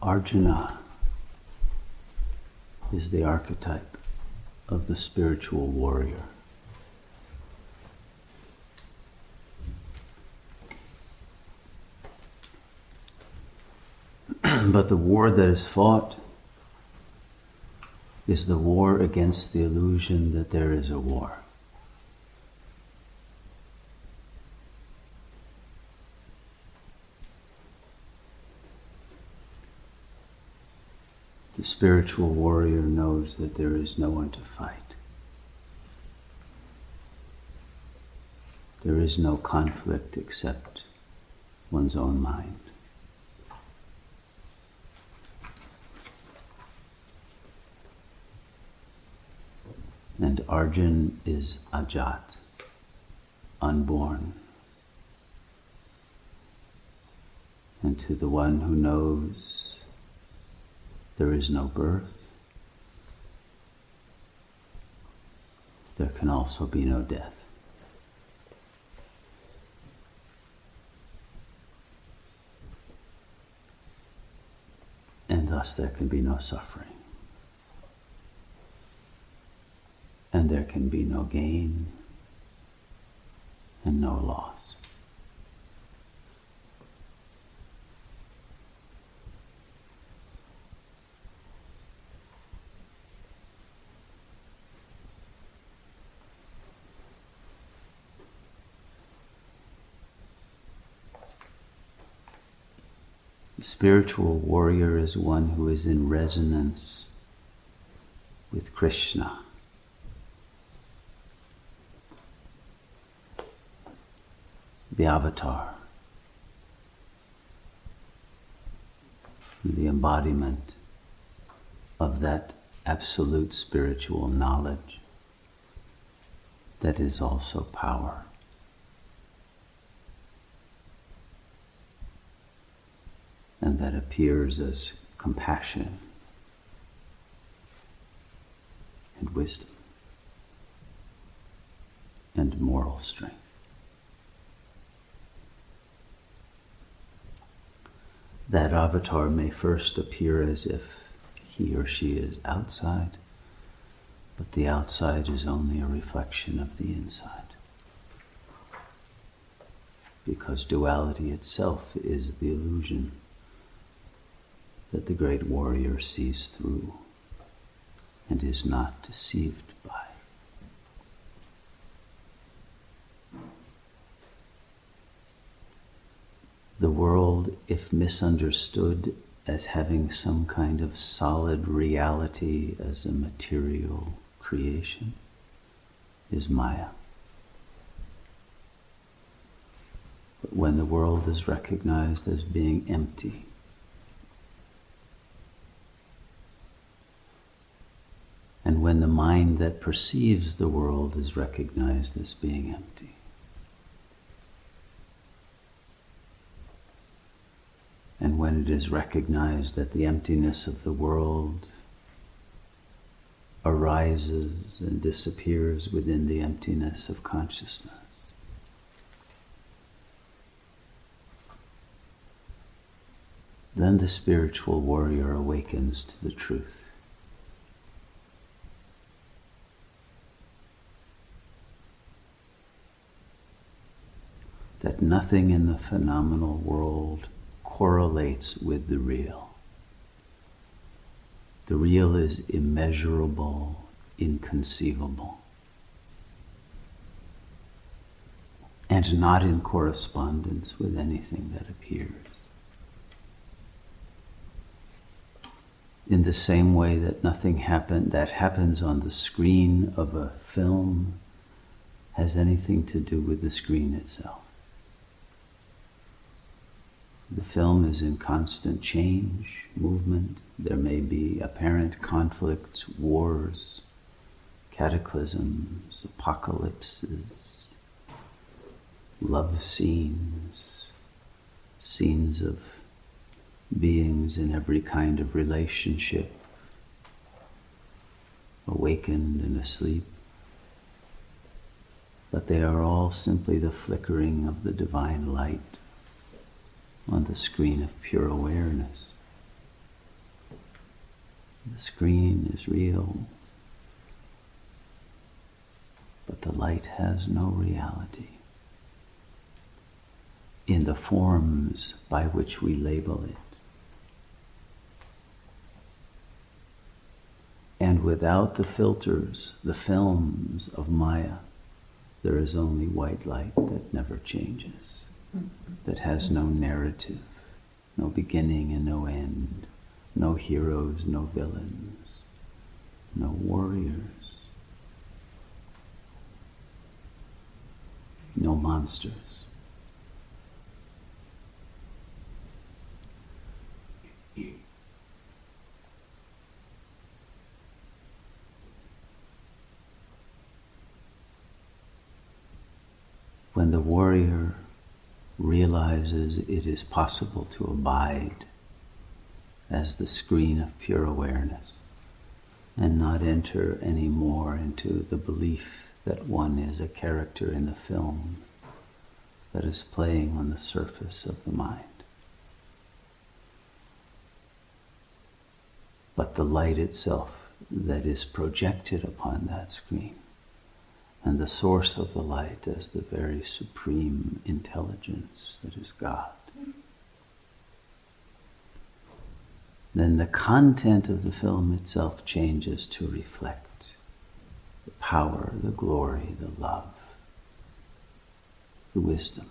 Arjuna is the archetype of the spiritual warrior. But the war that is fought is the war against the illusion that there is a war. The spiritual warrior knows that there is no one to fight. There is no conflict except one's own mind. And Arjun is Ajat, unborn. And to the one who knows there is no birth, there can also be no death. And thus there can be no suffering. And there can be no gain and no loss. The spiritual warrior is one who is in resonance with Krishna. The avatar, the embodiment of that absolute spiritual knowledge that is also power. And that appears as compassion and wisdom and moral strength. That avatar may first appear as if he or she is outside, but the outside is only a reflection of the inside. Because duality itself is the illusion that the great warrior sees through and is not deceived by. The world, if misunderstood as having some kind of solid reality as a material creation, is Maya. But when the world is recognized as being empty, and when the mind that perceives the world is recognized as being empty, and when it is recognized that the emptiness of the world arises and disappears within the emptiness of consciousness, then the spiritual warrior awakens to the truth. That nothing in the phenomenal world correlates with the real. The real is immeasurable, inconceivable, and not in correspondence with anything that appears. In the same way that nothing that happens on the screen of a film has anything to do with the screen itself. The film is in constant change, movement. There may be apparent conflicts, wars, cataclysms, apocalypses, love scenes, scenes of beings in every kind of relationship, awakened and asleep. But they are all simply the flickering of the divine light on the screen of pure awareness. The screen is real, but the light has no reality in the forms by which we label it. And without the filters, the films of Maya, there is only white light that never changes, that has no narrative, no beginning and no end, no heroes, no villains, no warriors, no monsters. When the warrior realizes it is possible to abide as the screen of pure awareness and not enter any more into the belief that one is a character in the film that is playing on the surface of the mind, but the light itself that is projected upon that screen, and the source of the light as the very supreme intelligence that is God. Then the content of the film itself changes to reflect the power, the glory, the love, the wisdom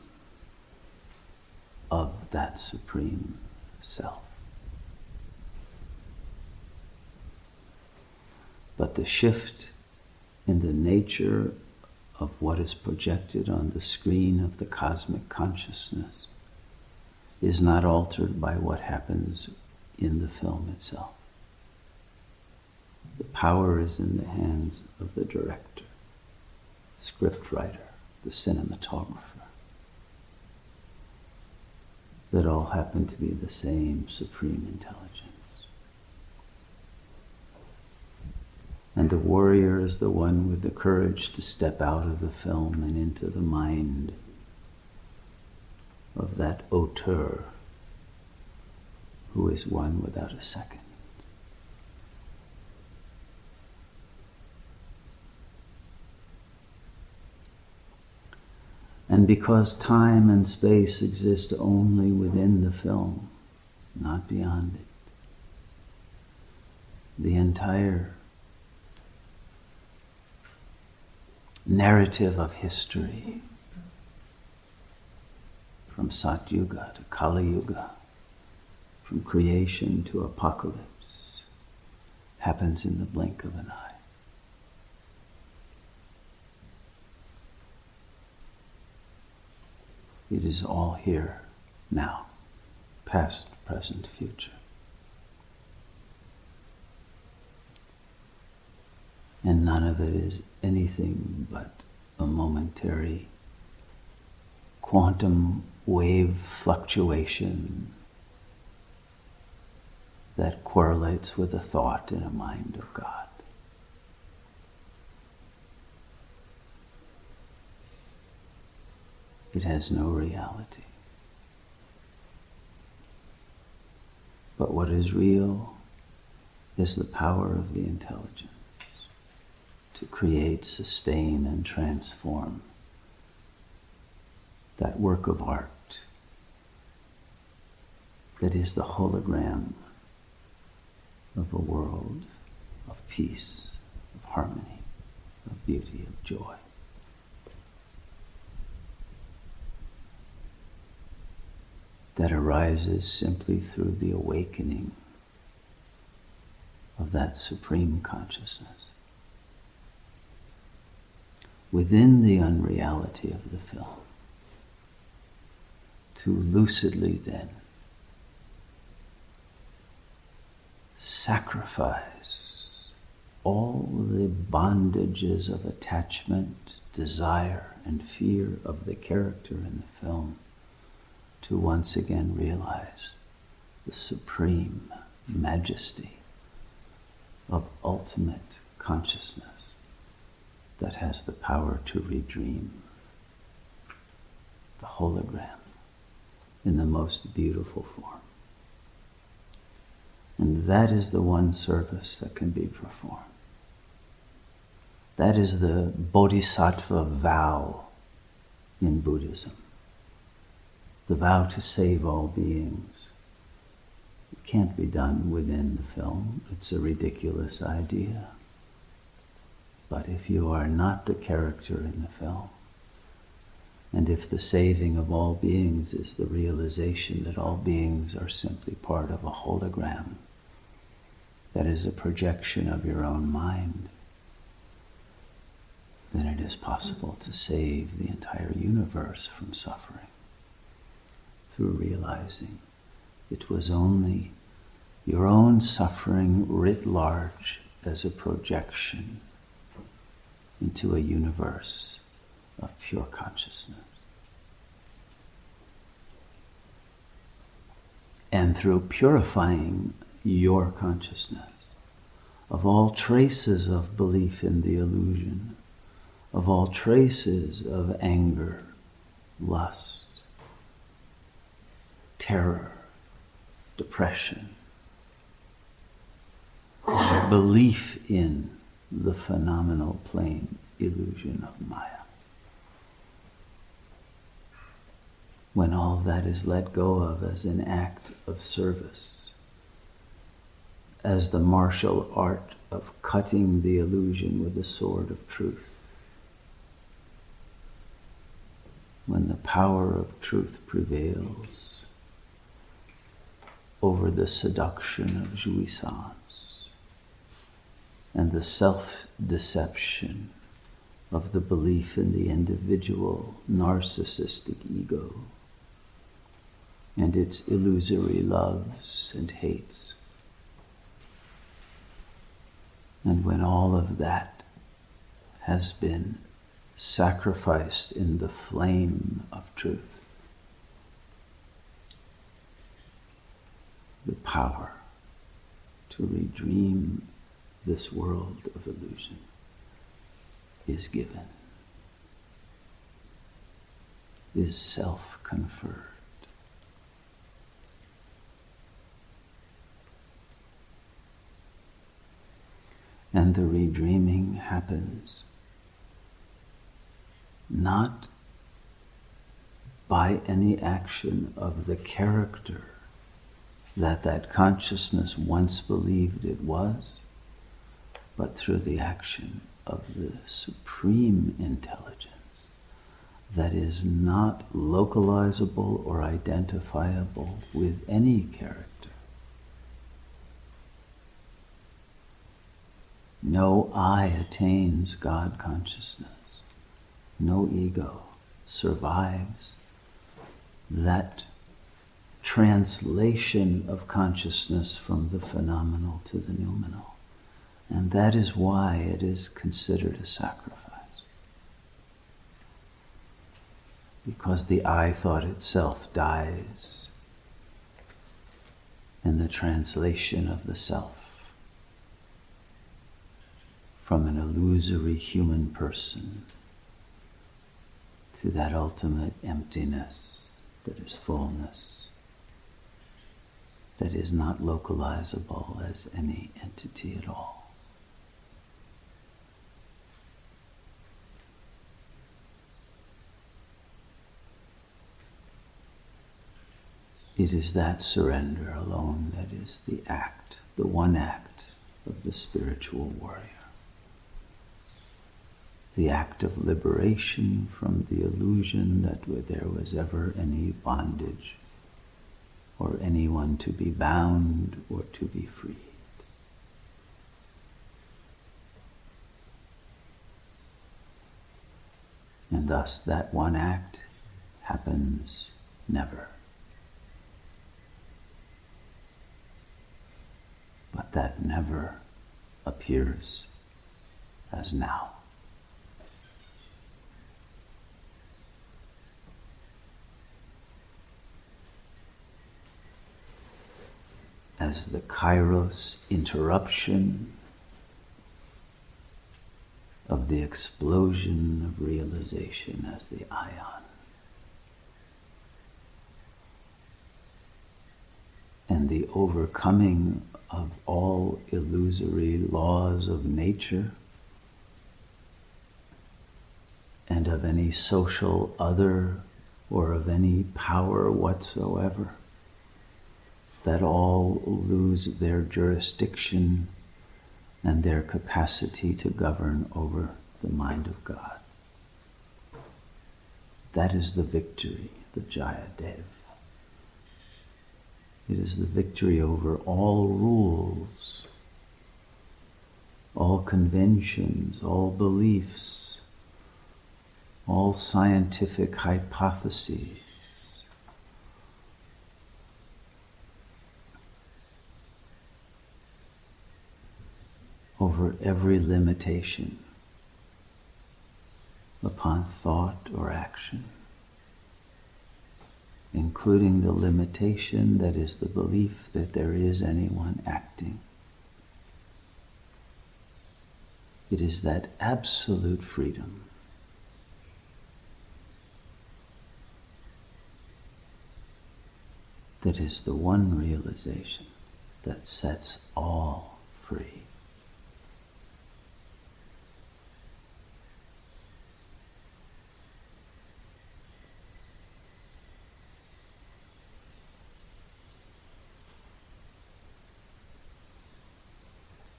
of that supreme self. But the shift in the nature of what is projected on the screen of the cosmic consciousness is not altered by what happens in the film itself. The power is in the hands of the director, the scriptwriter, the cinematographer, that all happen to be the same supreme intelligence. And the warrior is the one with the courage to step out of the film and into the mind of that auteur who is one without a second. And because time and space exist only within the film, not beyond it, the entire narrative of history, from Satyuga to Kali Yuga, from creation to apocalypse, happens in the blink of an eye. It is all here, now, past, present, future. And none of it is anything but a momentary quantum wave fluctuation that correlates with a thought in a mind of God. It has no reality. But what is real is the power of the intelligence to create, sustain, and transform that work of art that is the hologram of a world of peace, of harmony, of beauty, of joy. That arises simply through the awakening of that supreme consciousness within the unreality of the film, to lucidly then sacrifice all the bondages of attachment, desire, and fear of the character in the film, to once again realize the supreme majesty of ultimate consciousness that has the power to redream the hologram in the most beautiful form. And that is the one service that can be performed. That is the bodhisattva vow in Buddhism. The vow to save all beings. It can't be done within the film. It's a ridiculous idea. But if you are not the character in the film, and if the saving of all beings is the realization that all beings are simply part of a hologram, that is a projection of your own mind, then it is possible to save the entire universe from suffering through realizing it was only your own suffering writ large as a projection into a universe of pure consciousness. And through purifying your consciousness of all traces of belief in the illusion, of all traces of anger, lust, terror, depression, belief in the phenomenal plane illusion of Maya. When all that is let go of as an act of service, as the martial art of cutting the illusion with the sword of truth, when the power of truth prevails over the seduction of jouissance and the self-deception of the belief in the individual narcissistic ego and its illusory loves and hates. And when all of that has been sacrificed in the flame of truth, the power to redream this world of illusion is given, is self-conferred. And the redreaming happens not by any action of the character that consciousness once believed it was, but through the action of the supreme intelligence that is not localizable or identifiable with any character. No I attains God consciousness. No ego survives that translation of consciousness from the phenomenal to the noumenal. And that is why it is considered a sacrifice. Because the I thought itself dies, and the translation of the self from an illusory human person to that ultimate emptiness that is fullness, that is not localizable as any entity at all. It is that surrender alone that is the act, the one act of the spiritual warrior. The act of liberation from the illusion that there was ever any bondage or anyone to be bound or to be freed. And thus that one act happens never. But that never appears as now. As the kairos interruption of the explosion of realization as the ion. And the overcoming of all illusory laws of nature and of any social other or of any power whatsoever, that all lose their jurisdiction and their capacity to govern over the mind of God. That is the victory, the Jayadev. It is the victory over all rules, all conventions, all beliefs, all scientific hypotheses, over every limitation upon thought or action, including the limitation that is the belief that there is anyone acting. It is that absolute freedom that is the one realization that sets all free.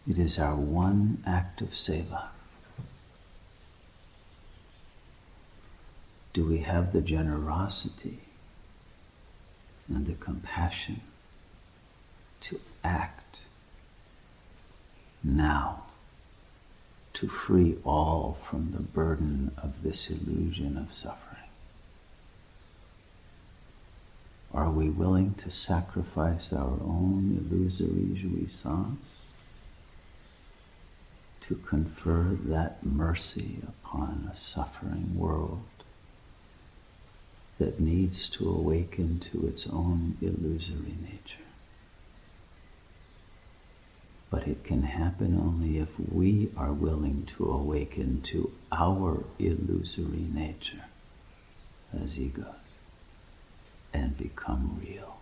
It is our one act of seva. Do we have the generosity and the compassion to act now to free all from the burden of this illusion of suffering? Are we willing to sacrifice our own illusory jouissance to confer that mercy upon a suffering world that needs to awaken to its own illusory nature? But it can happen only if we are willing to awaken to our illusory nature as egos and become real.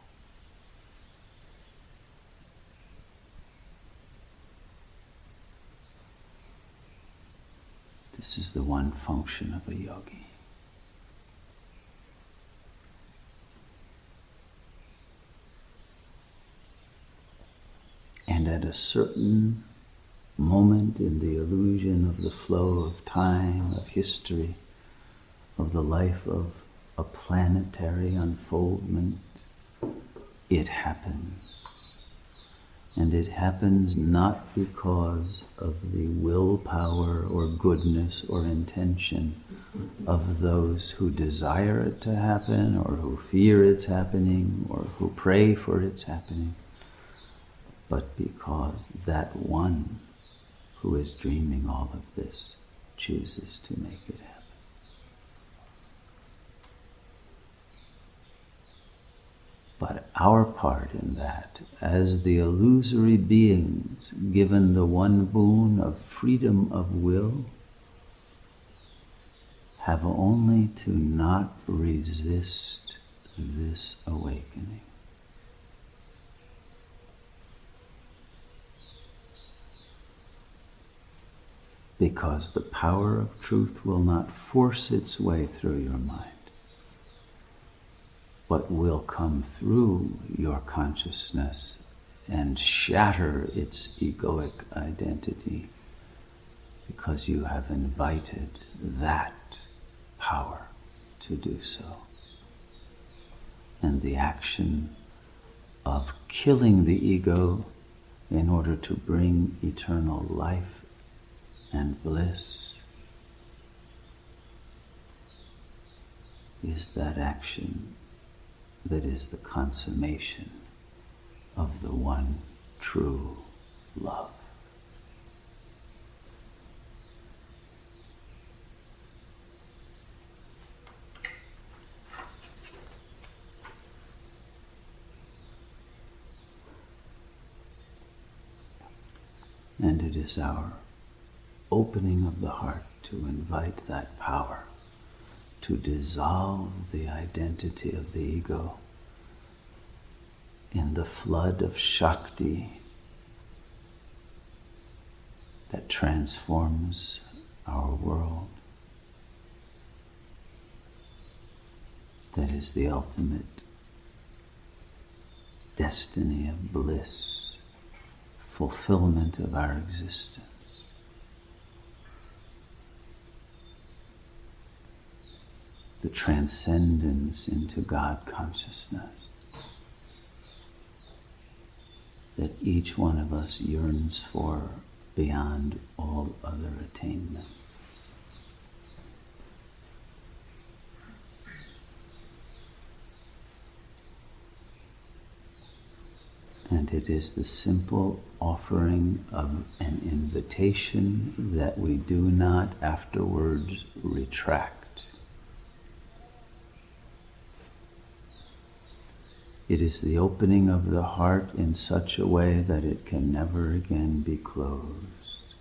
This is the one function of a yogi. And at a certain moment in the illusion of the flow of time, of history, of the life of a planetary unfoldment, it happens. And it happens not because of the willpower or goodness or intention of those who desire it to happen or who fear it's happening or who pray for its happening, but because that one who is dreaming all of this chooses to make it happen. But our part in that, as the illusory beings given the one boon of freedom of will, have only to not resist this awakening. Because the power of truth will not force its way through your mind, but will come through your consciousness and shatter its egoic identity, because you have invited that power to do so. And the action of killing the ego in order to bring eternal life and bliss is that action that is the consummation of the one true love. And it is our opening of the heart to invite that power to dissolve the identity of the ego in the flood of Shakti that transforms our world, that is the ultimate destiny of bliss, fulfillment of our existence. The transcendence into God consciousness that each one of us yearns for beyond all other attainment. And it is the simple offering of an invitation that we do not afterwards retract. It is the opening of the heart in such a way that it can never again be closed.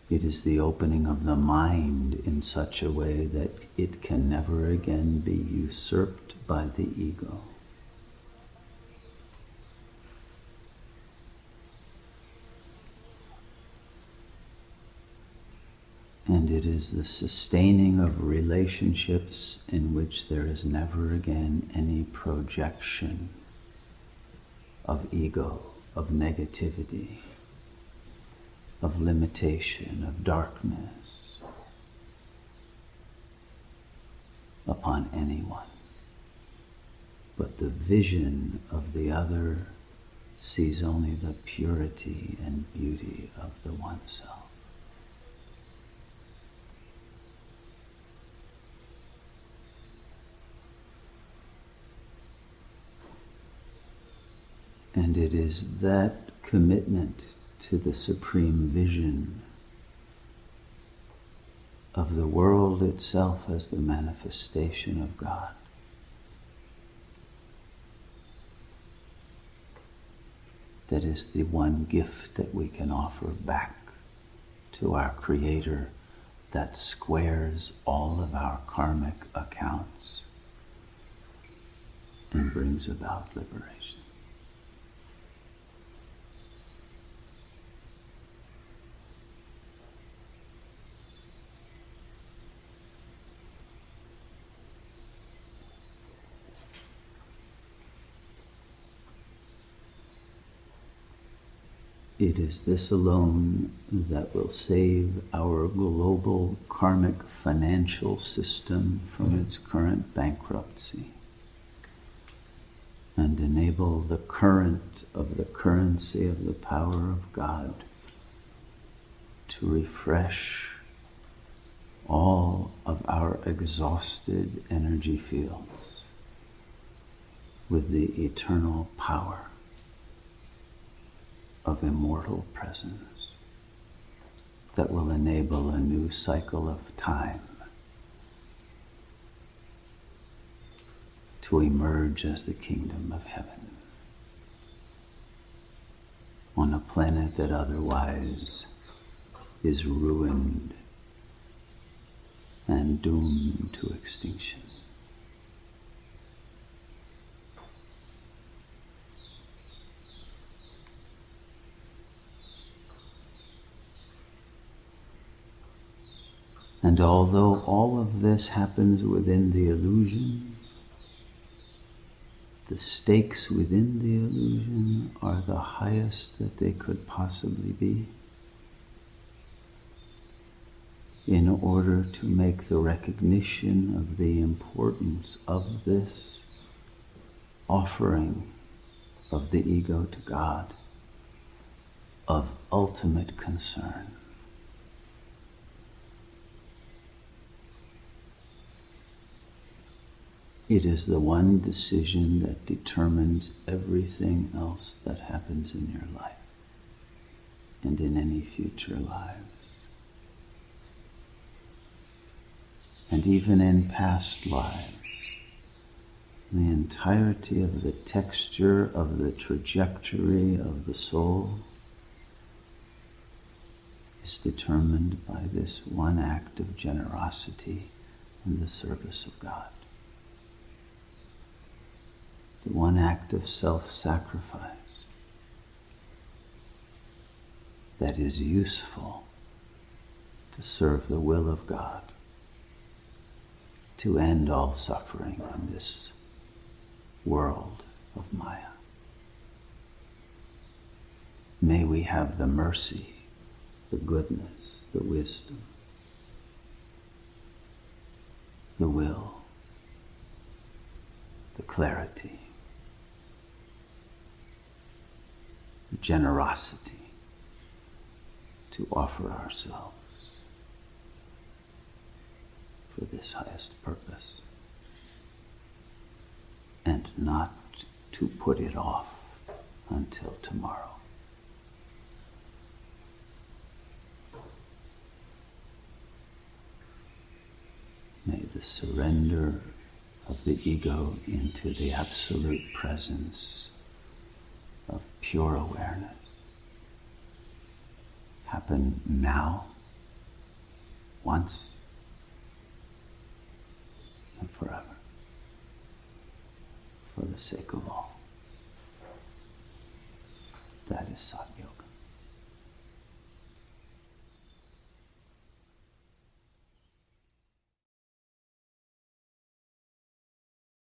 It is the opening of the mind in such a way that it can never again be usurped by the ego. And it is the sustaining of relationships in which there is never again any projection of ego, of negativity, of limitation, of darkness upon anyone. But the vision of the other sees only the purity and beauty of the oneself. And it is that commitment to the supreme vision of the world itself as the manifestation of God that is the one gift that we can offer back to our Creator that squares all of our karmic accounts and brings about liberation. It is this alone that will save our global karmic financial system from its current bankruptcy and enable the current of the currency of the power of God to refresh all of our exhausted energy fields with the eternal power of immortal presence that will enable a new cycle of time to emerge as the kingdom of heaven on a planet that otherwise is ruined and doomed to extinction. And although all of this happens within the illusion, the stakes within the illusion are the highest that they could possibly be in order to make the recognition of the importance of this offering of the ego to God of ultimate concern. It is the one decision that determines everything else that happens in your life and in any future lives. And even in past lives, the entirety of the texture of the trajectory of the soul is determined by this one act of generosity in the service of God. The one act of self-sacrifice that is useful to serve the will of God, to end all suffering in this world of Maya. May we have the mercy, the goodness, the wisdom, the will, the clarity, the generosity to offer ourselves for this highest purpose, and not to put it off until tomorrow. May the surrender of the ego into the absolute presence of pure awareness happen now, once, and forever, for the sake of all. That is Sat Yoga.